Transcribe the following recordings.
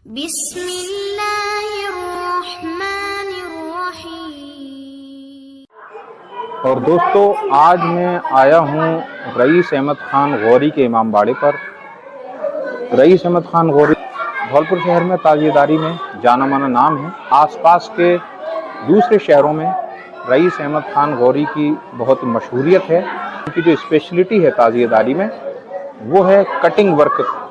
बिस्मिल्लाहिर्रहमानिर्रहीम। और दोस्तों, आज मैं आया हूँ रईस अहमद खान गौरी के इमामबाड़े पर। रईस अहमद खान गौरी धौलपुर शहर में ताजियेदारी में जाना माना नाम है। आसपास के दूसरे शहरों में रईस अहमद खान गौरी की बहुत मशहूरियत है। उनकी जो स्पेशलिटी है ताजियेदारी में वो है कटिंग वर्क।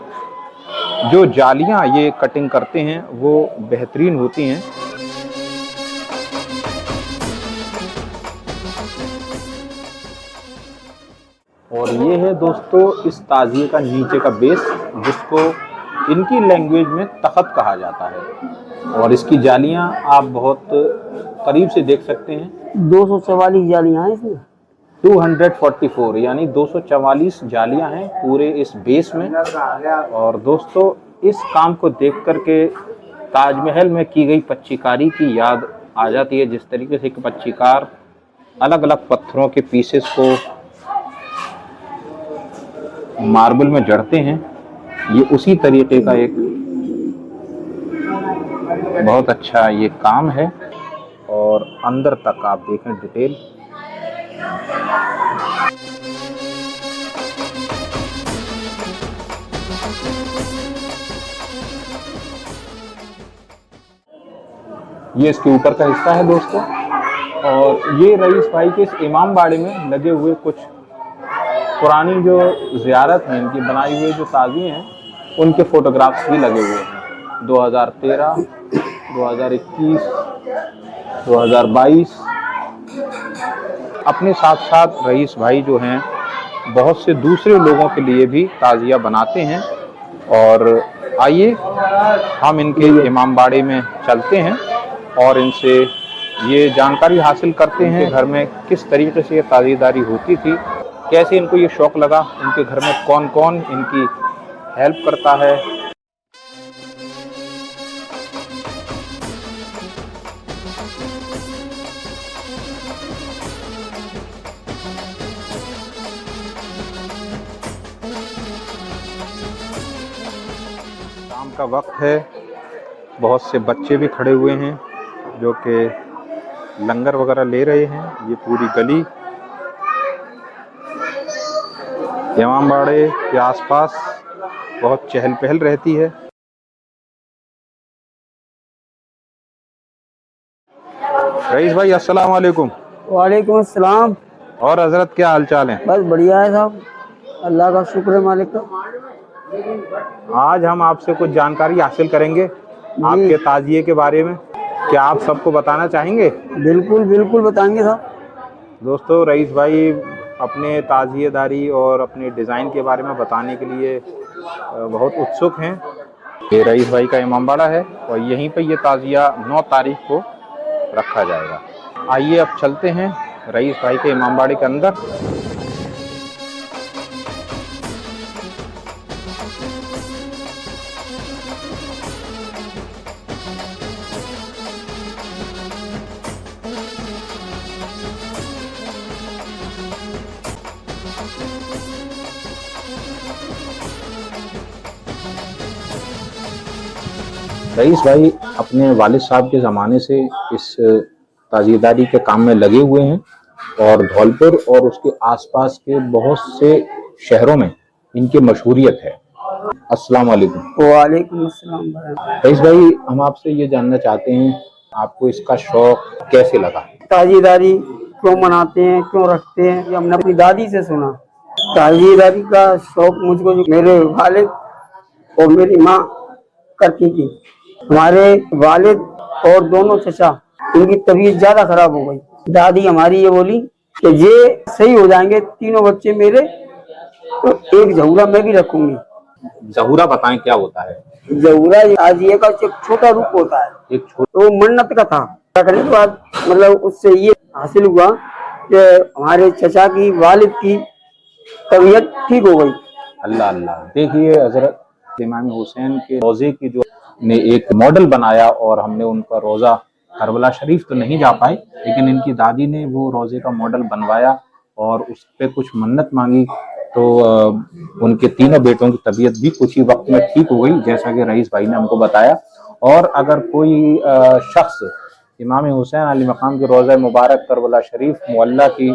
जो जालियाँ ये कटिंग करते हैं वो बेहतरीन होती हैं। और ये है दोस्तों इस ताजिए का नीचे का बेस, जिसको इनकी लैंग्वेज में तख्त कहा जाता है। और इसकी जालियां आप बहुत करीब से देख सकते हैं। 244 जालियां हैं इसमें। 244 यानी 244 जालियां हैं पूरे इस बेस में। और दोस्तों, इस काम को देख करके ताजमहल में की गई पच्चीकारी की याद आ जाती है। जिस तरीके से एक पच्चीकार अलग अलग पत्थरों के पीसेस को मार्बल में जड़ते हैं, ये उसी तरीके का एक बहुत अच्छा ये काम है। और अंदर तक आप देखें डिटेल। ये इसके ऊपर का हिस्सा है दोस्तों। और ये रईस भाई के इस इमामबाड़े में लगे हुए कुछ पुरानी जो ज़ियारत हैं, इनकी बनाई हुई जो ताज़िए हैं, उनके फोटोग्राफ्स भी लगे हुए हैं। 2013, 2021, 2022। अपने साथ साथ रईस भाई जो हैं बहुत से दूसरे लोगों के लिए भी ताज़िया बनाते हैं। और आइए हम इनके इमामबाड़े में चलते हैं और इनसे ये जानकारी हासिल करते हैं घर में किस तरीके से ये ताज़ियेदारी होती थी, कैसे इनको ये शौक़ लगा, इनके घर में कौन कौन इनकी हेल्प करता है। शाम का वक्त है, बहुत से बच्चे भी खड़े हुए हैं जो कि लंगर वगैरह ले रहे हैं। ये पूरी गली इमामबाड़े के आसपास बहुत चहल पहल रहती है। रईस भाई अस्सलाम वालेकुम। वालेकुम अस्सलाम। और हजरत क्या हाल चाल है? बस बढ़िया है साहब, अल्लाह का शुक्र है मालिक का। आज हम आपसे कुछ जानकारी हासिल करेंगे आपके ताजिए के बारे में। क्या आप सबको बताना चाहेंगे? बिल्कुल बिल्कुल बताएंगे साहब। दोस्तों, रईस भाई अपने ताजियेदारी और अपने डिज़ाइन के बारे में बताने के लिए बहुत उत्सुक हैं। ये रईस भाई का इमामबाड़ा है और यहीं पे ये ताजिया 9 तारीख को रखा जाएगा। आइए अब चलते हैं रईस भाई के इमामबाड़े के अंदर। रईस भाई अपने वालिद साहब के ज़माने से इस ताजियेदारी के काम में लगे हुए हैं और धौलपुर और उसके आसपास के बहुत से शहरों में इनकी मशहूरियत है। अस्सलाम वालेकुम। वालेकुम अस्सलाम। रईस भाई, हम आपसे ये जानना चाहते हैं आपको इसका शौक कैसे लगा? ताजियेदारी क्यों मनाते हैं, क्यों रखते हैं, ये हमने अपनी दादी से सुना। ताजियेदारी का शौक मुझको जो मेरे वालिद और मेरी माँ करती थी। हमारे वालिद और दोनों चचा, इनकी तबीयत ज्यादा खराब हो गई। दादी हमारी ये बोली कि ये सही हो जाएंगे तीनों बच्चे मेरे, तो एक जहूरा मैं भी रखूंगी। जहूरा बताएं क्या होता है? जहूरा ताजिए का एक छोटा रूप होता है। एक छोटा तो मन्नत का था। रखने के बाद मतलब उससे ये हासिल हुआ कि हमारे चचा की वालिद की तबीयत ठीक हो गई। अल्लाह अल्लाह। देखिए, हजरत इमाम हुसैन के रोजे की जो ने एक मॉडल बनाया और हमने उनका रोज़ा करबला शरीफ तो नहीं जा पाए, लेकिन इनकी दादी ने वो रोज़े का मॉडल बनवाया और उस पर कुछ मन्नत मांगी तो उनके तीनों बेटों की तबीयत भी कुछ ही वक्त में ठीक हो गई, जैसा कि रईस भाई ने हमको बताया। और अगर कोई शख्स इमाम हुसैन अली मकाम के रोज़ा मुबारक करबला शरीफ मुअल्ला की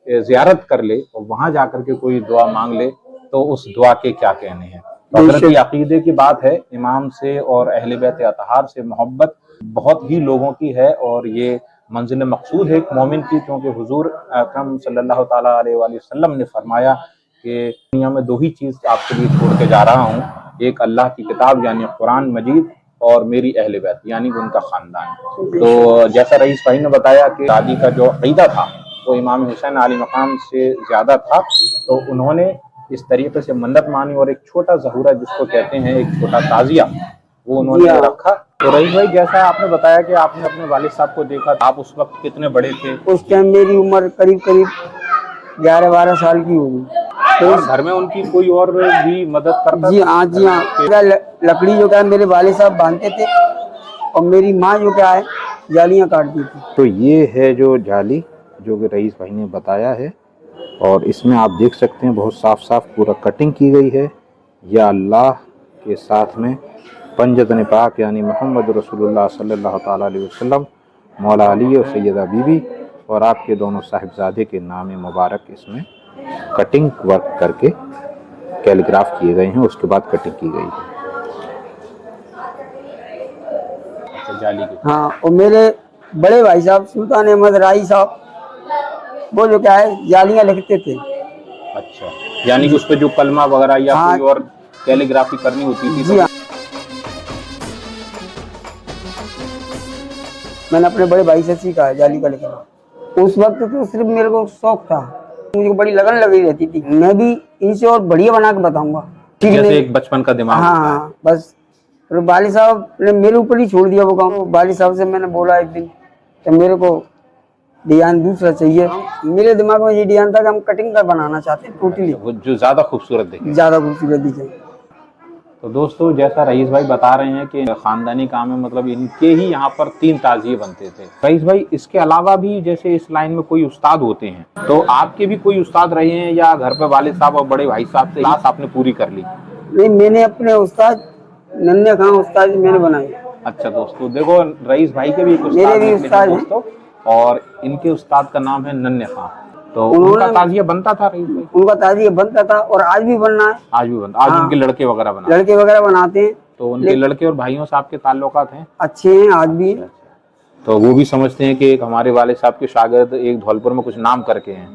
ज़ियारत कर ले और वहां जाकर के कोई दुआ मांग ले तो उस दुआ के क्या कहने हैं। तो हज़रत अकीदे की बात है, इमाम से और अहले बैत अतहार से मोहब्बत बहुत ही लोगों की है और ये मंजिल मकसूद है एक मोमिन की, क्योंकि हुजूर अकरम सल्लल्लाहु ताला अलैहि वसल्लम ने फरमाया कि दुनिया में दो ही चीज आपके लिए छोड़ के जा रहा हूँ, एक अल्लाह की किताब यानी कुरान मजीद और मेरी अहले बैत यानी उनका खानदान। तो जैसा रईस भाई ने बताया कि दादी का जो अकीदा था वो इमाम हुसैन अली मकाम से ज्यादा था, तो उन्होंने इस तरीके से मन्नत मानी और एक छोटा ज़हूरा जिसको कहते हैं, एक छोटा ताजिया वो उन्होंने रखा। तो रईस भाई, जैसा आपने बताया कि आपने अपने वालिद साहब को देखा, आप उस वक्त कितने बड़े थे? उस टाइम मेरी उम्र करीब करीब 11-12 साल की होगी। तो घर में उनकी कोई और भी मदद करता? जी हाँ, जी हाँ। लकड़ी जो क्या मेरे वालिद साहब बांधते थे और मेरी माँ जो क्या है जालियाँ काटती थी। तो ये है जो जाली जो कि रईस भाई ने बताया है, और इसमें आप देख सकते हैं बहुत साफ साफ पूरा कटिंग की गई है। या अल्लाह के साथ में पंजतन पाक यानी मोहम्मद रसूलुल्लाह सल्लल्लाहु ताला अलैहि वसल्लम, मौला अली और सैयदा बीबी और आपके दोनों साहिबजादे के नाम मुबारक इसमें कटिंग वर्क करके कैलीग्राफ किए गए हैं, उसके बाद कटिंग की गई है। अच्छा, जाली के। हाँ, और मेरे बड़े भाई साहब सुल्तान अहमद राई साहब वो जो क्या है जालियाँ लिखते थे। अच्छा, यानी कि उस पे जो कलमा वगैरह या हाँ, कोई और कैलीग्राफी करनी होती थी? जी हाँ। मैंने अपने बड़े भाई से सीखा है जाली का लिखना। उस वक्त तो सिर्फ मेरे को शौक था, मुझे बड़ी लगन लगी रहती थी, मैं भी इनसे और बढ़िया बना के बताऊंगा। जैसे एक बचपन का दिमाग। हाँ, बस फिर वालिद साहब ने मेरे ऊपर ही छोड़ दिया वो काम। वालिद साहब से मैंने बोला एक दिन कि मेरे को डिजाइन दूसरा चाहिए। मेरे दिमाग में ये डिजाइन था कि हम कटिंग का बनाना चाहते हैं टोटली, जो ज्यादा खूबसूरत दिखे, ज्यादा खूबसूरत दिखे। तो दोस्तों, जैसा रईस भाई बता रहे हैं कि खानदानी काम है, मतलब इनके ही यहाँ पर 3 ताजिए बनते थे। रईस भाई, इसके अलावा भी जैसे इस लाइन में कोई उस्ताद होते हैं, तो आपके भी कोई उस्ताद रहे हैं या घर पे वालिद साहब और बड़े भाई साहब से क्लास आपने पूरी कर ली? नहीं, मैंने अपने उस्ताद नन्हे खां उस्ताद मैंने बनाए। अच्छा दोस्तों, देखो रईस भाई के भी मेरे भी उस्ताद हैं दोस्तों, और इनके उस्ताद का नाम है नन्हे खां। तो उनका ताजिया बनता था रईस भाई? उनका ताजिया बनता था और आज भी बनना है। आज भी बनता? आज हाँ, उनके लड़के वगैरह बनाते? लड़के वगैरह बनाते हैं। तो उनके लड़के और भाइयों से आपके ताल्लुकात हैं? अच्छे हैं आज भी। तो वो भी समझते हैं कि एक हमारे वालिद साहब के शागिर्द एक धौलपुर में कुछ नाम करके हैं?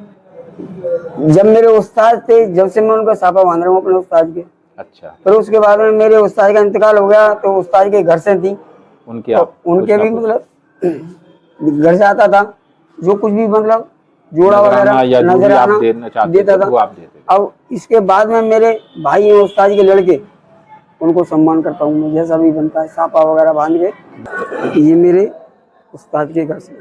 जब मेरे उस्ताद थे, जब से मैं उनका साफा बांध रहा हूँ अपने उस्ताद के। अच्छा। फिर उसके बाद में मेरे उस्ताद का इंतकाल हो गया, तो उस्ताद के घर से थी उनके आप उनके भी मतलब घर से आता था जो कुछ भी मतलब जोड़ा वगैरह नजराना देता था, वो आप देते। अब इसके बाद में मेरे भाई हैं उस्ताद के लड़के, उनको सम्मान करता हूँ मैं, जैसा भी बनता है सापा वगैरह बांध के। ये मेरे उस्ताद के घर से।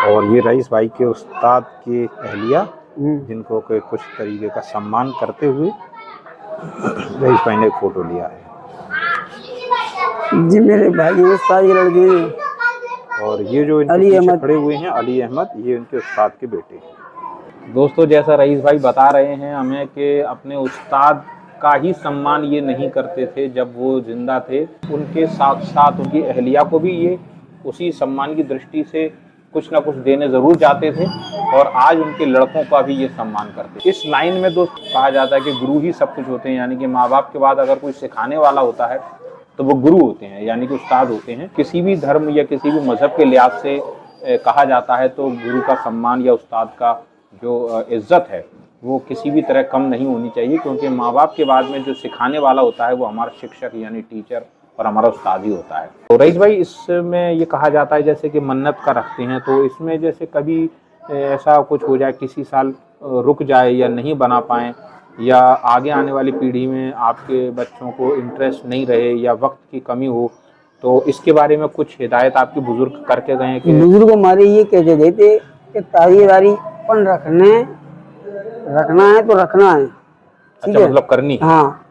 और ये रईस भाई के उस्ताद के अहलिया जिनको के कुछ तरीके का सम्मान करते हुए रईस भाई ने एक फोटो लिया है। जी मेरे भाई उस्ताद के लड़के हैं। और ये जो इनके पीछे खड़े हुए हैं अली अहमद, ये उनके उस्ताद के बेटे हैं। दोस्तों, जैसा रईस भाई बता रहे हैं हमें कि अपने उस्ताद का ही सम्मान ये नहीं करते थे जब वो जिंदा थे, उनके साथ साथ उनकी अहलिया को भी ये उसी सम्मान की दृष्टि से कुछ ना कुछ देने जरूर जाते थे, और आज उनके लड़कों का भी ये सम्मान करते। इस लाइन में दोस्त कहा जाता है कि गुरु ही सब कुछ होते हैं, यानी कि माँ बाप के बाद अगर कोई सिखाने वाला होता है तो वो गुरु होते हैं, यानी कि उस्ताद होते हैं। किसी भी धर्म या किसी भी मजहब के लिहाज से कहा जाता है तो गुरु का सम्मान या उस्ताद का जो इज्जत है वो किसी भी तरह कम नहीं होनी चाहिए, क्योंकि माँ बाप के बाद में जो सिखाने वाला होता है वो हमारा शिक्षक यानी टीचर और हमारा उस्ताद ही होता है। तो रईस भाई, इसमें ये कहा जाता है जैसे कि मन्नत का रखते हैं, तो इसमें जैसे कभी ऐसा कुछ हो जाए, किसी साल रुक जाए या नहीं बना पाएँ, या आगे आने वाली पीढ़ी में आपके बच्चों को इंटरेस्ट नहीं रहे या वक्त की कमी हो, तो इसके बारे में कुछ हिदायत आपके बुजुर्ग करके गए कि? बुजुर्ग हमारे ये कहते गए थे कि ताजीदारीपन रखना है तो रखना है। अच्छा, मतलब करनी है। हाँ,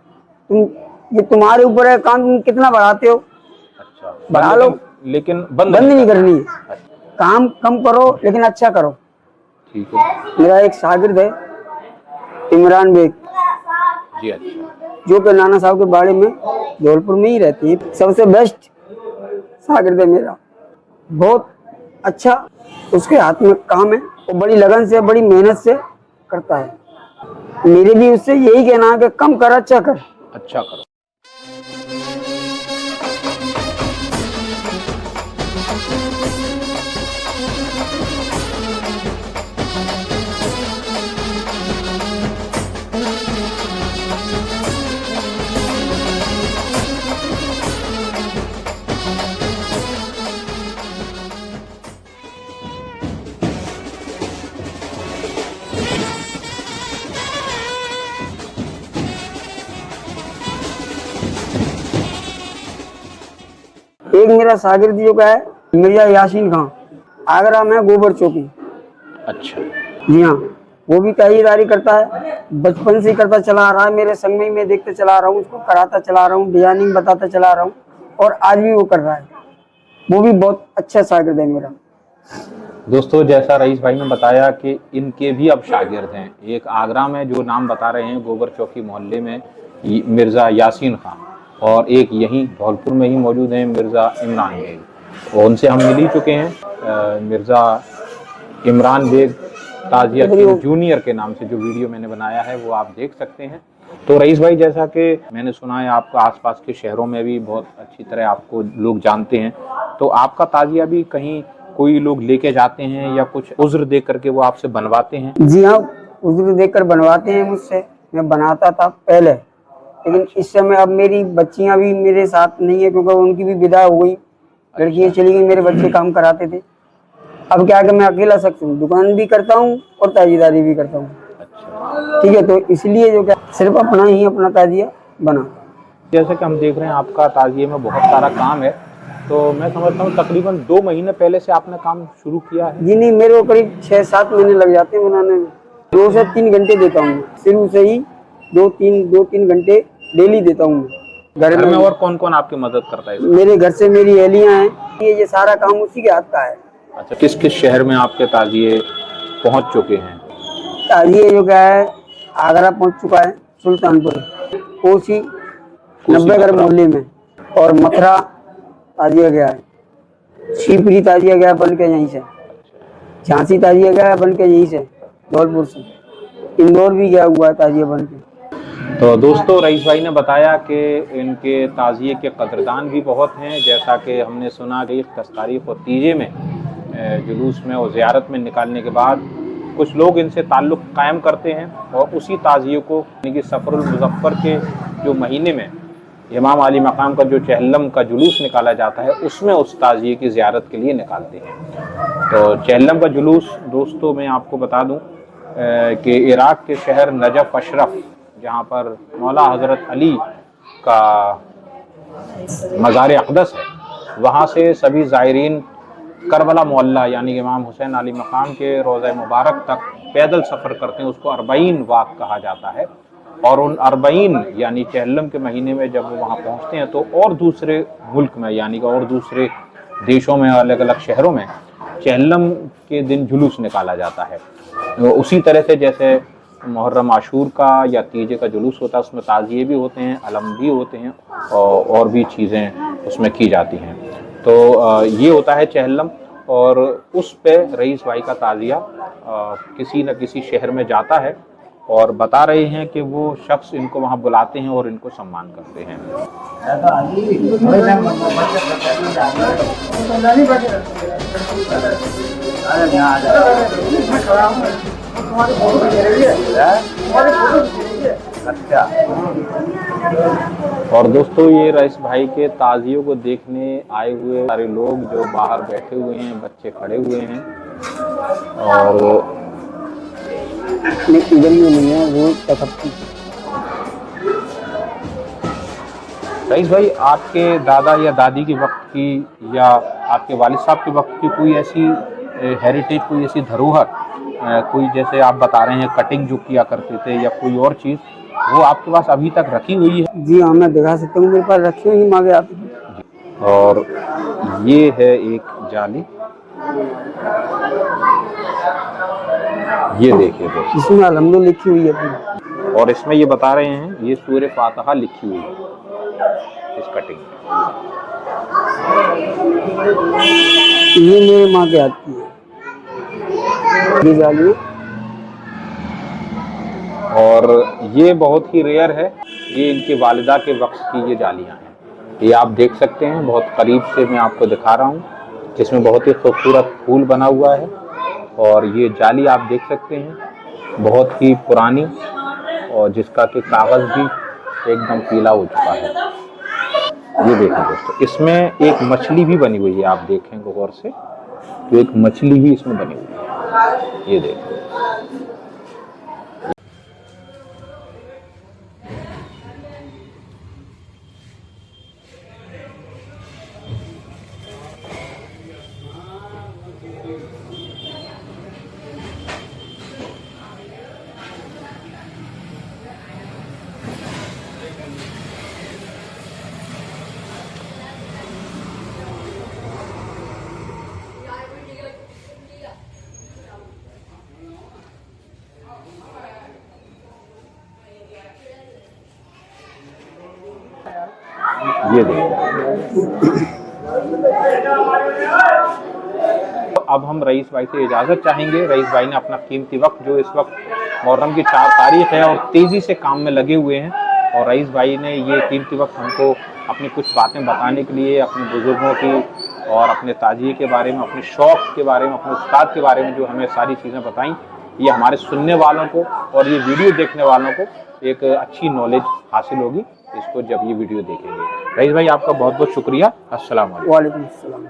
ये तुम्हारे ऊपर है काम, तुम कितना बढ़ाते हो। अच्छा, बढ़ा लो, लेकिन बंद नहीं करनी है। काम कम करो लेकिन अच्छा करो। ठीक है। मेरा एक शागिर्द है, इमरान बेग, जी अच्छा। जो कि नाना साहब के बाड़े में धौलपुर में ही रहती है। सबसे बेस्ट शागिर्द है मेरा, बहुत अच्छा उसके हाथ में काम है और बड़ी लगन से बड़ी मेहनत से करता है। मेरे भी उससे यही कहना है कि कम कर अच्छा कर। अच्छा करो। एक मेरा शागिर्द जो का है मिर्जा यासीन खान, आगरा में गोबर चौकी। अच्छा। जी हाँ, वो भी ताहीदारी करता है, बचपन से ही करता चला आ रहा है। मेरे संग में ही मैं देखते चला आ रहा हूँ, उसको कराता चला आ रहा हूँ, डिजाइनिंग बताता चला आ रहा हूँ और आज भी वो कर रहा है। वो भी बहुत अच्छा शागिर्द है मेरा। दोस्तों, जैसा रईस भाई ने बताया कि इनके भी अब शागिर्द हैं। एक आगरा में जो नाम बता रहे हैं गोबर चौकी मोहल्ले में मिर्ज़ा यासीन खान, और एक यहीं धौलपुर में ही मौजूद हैं मिर्ज़ा इमरान बेग। और उनसे हम मिल ही चुके हैं। मिर्ज़ा इमरान बेग ताजिया जूनियर के नाम से जो वीडियो मैंने बनाया है वो आप देख सकते हैं। तो रईस भाई, जैसा कि मैंने सुना है आपका आसपास के शहरों में भी बहुत अच्छी तरह आपको लोग जानते हैं, तो आपका ताजिया भी कहीं कोई लोग लेके जाते हैं या कुछ उज्र दे करके वो आपसे बनवाते हैं? जी हाँ, उज्र देकर बनवाते हैं मुझसे। मैं बनाता था पहले, लेकिन इस समय अब मेरी बच्चियां भी मेरे साथ नहीं है क्योंकि उनकी भी विदा हो गई, लड़कियां चली गई, मेरे बच्चे काम कराते थे। अब क्या कि मैं अकेला शख्स हूँ, दुकान भी करता हूँ और ताजीदारी भी करता हूँ। अच्छा। ठीक है, तो इसलिए जो क्या सिर्फ अपना ताजिया बना। जैसे कि हम देख रहे हैं आपका ताजिए में बहुत सारा काम है, तो मैं समझता हूँ तकरीबन 2 महीने पहले से आपने काम शुरू किया है। जी नहीं, मेरे को करीब 6-7 महीने लग जाते हैं बनाने में। 2 से 3 घंटे देता हूँ शुरू से ही, 2-3 घंटे डेली देता हूँ। घर में और कौन कौन आपकी मदद करता है इसमें? मेरे घर से मेरी अहलियाँ हैं, ये सारा काम उसी के हाथ का है। अच्छा, किस किस शहर में आपके ताजिए पहुंच चुके हैं? ताजिए जो क्या है आगरा पहुंच चुका है, सुल्तानपुर, कोसी 90 मोहल्ले में, और मथुरा ताजिया गया है, शिवपुरी ताजिया गया बन के यहीं से, झांसी ताजिया गया बन के यहीं से धौलपुर से, इंदौर भी गया हुआ है ताजिया बन के। तो दोस्तों, रईस भाई ने बताया कि इनके ताजिए के कदरदान भी बहुत हैं। जैसा कि हमने सुना कि 10 तारीख और तीजे में जुलूस में और ज़ियारत में निकालने के बाद कुछ लोग इनसे ताल्लुक़ कायम करते हैं और उसी ताजिए को यानी कि सफ़रुल मुज़फ़्फ़र के जो महीने में इमाम अली मकाम का जो चहल्लम का जुलूस निकाला जाता है उसमें उस ताजिए की ज़ियारत के लिए निकालते हैं। तो चहल्लम का जुलूस दोस्तों मैं आपको बता दूं कि इराक़ के शहर नजफ़ अशरफ, जहाँ पर मौला हज़रत अली का मज़ार अक़दस है, वहाँ से सभी ज़ायरीन करबला मोहल्ला यानी इमाम हुसैन अली मकाम के रोज़ा मुबारक तक पैदल सफ़र करते हैं। उसको 40 वाक़ कहा जाता है। और उन 40 यानी चहल्लम के महीने में जब वो वहाँ पहुँचते हैं तो और दूसरे मुल्क में यानी कि और दूसरे देशों में अलग अलग शहरों में चहल्लम के दिन जुलूस निकाला जाता है। तो उसी तरह से जैसे मुहर्रम आशूर का या तीजे का जुलूस होता है उसमें ताज़िए भी होते हैं, अलम भी होते हैं और भी चीज़ें उसमें की जाती हैं। तो ये होता है चहल्लम, और उस पे रईस भाई का ताज़िया किसी न किसी शहर में जाता है और बता रहे हैं कि वो शख्स इनको वहाँ बुलाते हैं और इनको सम्मान करते हैं। अच्छा। और दोस्तों, ये रईस भाई के ताजियों को देखने आए हुए सारे लोग जो बाहर बैठे हुए हैं, बच्चे खड़े हुए हैं, और इधर ही नहीं है वो तकफ्फी। रईस भाई, आपके दादा या दादी के वक्त की या आपके वालिद साहब के वक्त की कोई ऐसी हेरिटेज, कोई ऐसी धरोहर, कोई जैसे आप बता रहे हैं कटिंग जो किया करते थे या कोई और चीज़, वो आपके पास अभी तक रखी हुई है? जी हाँ, मैं दिखा सकता हूँ, मेरे पास रखी हुई मांगे आप। और ये है एक जाली, ये देखिए दोस्तों, इसमें अलहम्दु लिखी हुई है अपनी। और इसमें ये बता रहे हैं ये सूरह फातिहा लिखी हुई है इस कटिंग में। ये मेरे माँ के हाथ की है ये जाली। और ये बहुत ही रेयर है, ये इनकी वालिदा के वक्त की ये जालियां हैं। ये आप देख सकते हैं, बहुत करीब से मैं आपको दिखा रहा हूँ, जिसमें बहुत ही खूबसूरत फूल बना हुआ है। और ये जाली आप देख सकते हैं बहुत ही पुरानी, और जिसका कि कागज़ भी एकदम पीला हो चुका है। ये देखें दोस्तों, इसमें एक मछली भी बनी हुई है, आप देखेंगे गौर से, तो एक मछली भी इसमें बनी हुई है। ये देखें, ये देखिए। तो अब हम रईस भाई से इजाज़त चाहेंगे। रईस भाई ने अपना कीमती वक्त, जो इस वक्त मुहर्रम की 4 तारीख है और तेज़ी से काम में लगे हुए हैं, और रईस भाई ने ये कीमती वक्त हमको अपनी कुछ बातें बताने के लिए, अपने बुज़ुर्गों की और अपने ताजिए के बारे में, अपने शौक़ के बारे में, अपने उस्ताद के बारे में जो हमें सारी चीज़ें बताई, ये हमारे सुनने वालों को और ये वीडियो देखने वालों को एक अच्छी नॉलेज हासिल होगी इसको जब ये वीडियो देखेंगे। रईस भाई, आपका बहुत बहुत शुक्रिया। अस्सलाम वालेकुम। वालेकुम अस्सलाम।